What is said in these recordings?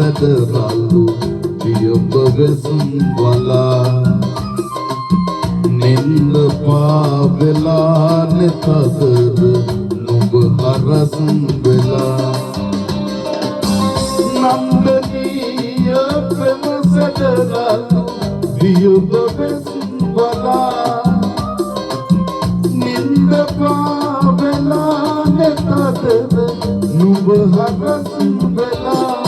සැදරල්ලු පියඹ වෙසුම් වලා නින්ද පාවෙලා නෙතදද නුඹ හරසුම් වෙලා නන්දනීය ප්‍රේම සැදරල්ලු පියඹ වෙසුම් වලා නින්ද පාවෙලා නෙතදද නුඹ හරසුම් වෙලා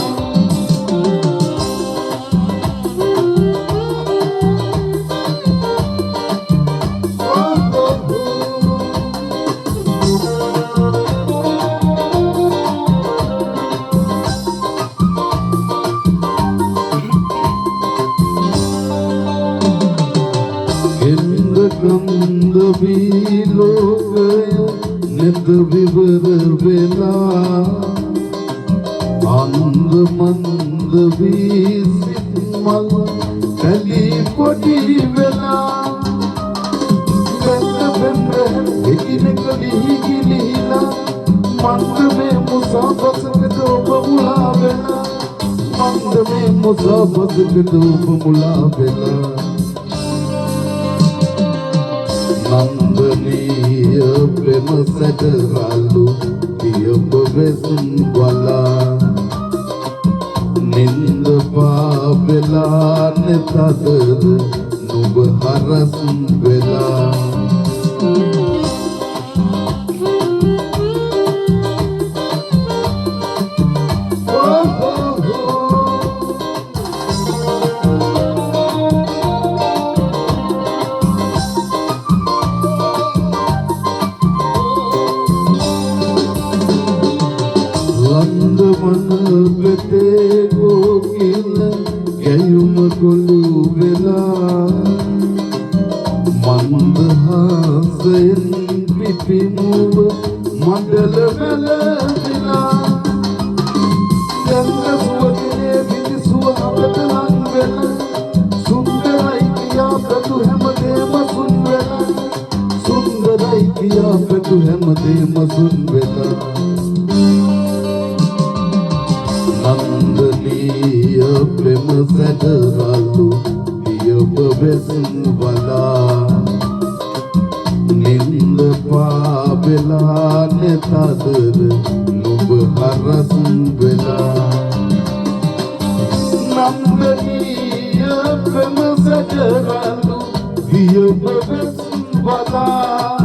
ගන්ධ වී ලෝකය නෙද විවර වෙලා අන්ද මන්ද වී සිත් මල් තැලී පොඩි වෙලා බෙන්ද එකිනෙක ලිහිගිලිහිලා මන්ද මේ මුසාවසකට ඔබ මුලා වෙලා මන්ද මේ මුසාවසකට ඔබ මුලා වෙලා නන්දනීය ප්‍රේම සැදරල්ලු පියඹ වෙසුම් වලා නින්ද පාවෙලා නෙතදද නුඹ හරසුම් වෙලා මන වෙතේ ගෝකිල ගැයුම කොළු වෙලා මන්දහාසයෙන් පිපිමුව මඩල වැළඳිලා ගංගා සුවකේ විනිසුව අපට ලං වෙලා සුන්දරයි කියා පැතු හැමදේම සුන් වෙලා සුන්දරයි කියා පැතු හැමදේම සුන් වෙලා නන්දනීය ප්‍රේම සැදරල්ලු පියඹ වෙසුම් වලා නින්ද පාවෙලා නෙතදද නුඹ හරසුම් වෙලා නන්දනීය ප්‍රේම සැදරල්ලු පියඹ වෙසුම් වලා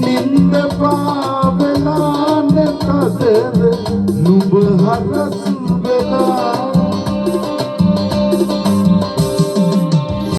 නින්ද පාවෙලා නෙතදද නුඹ හරසුම් වෙලා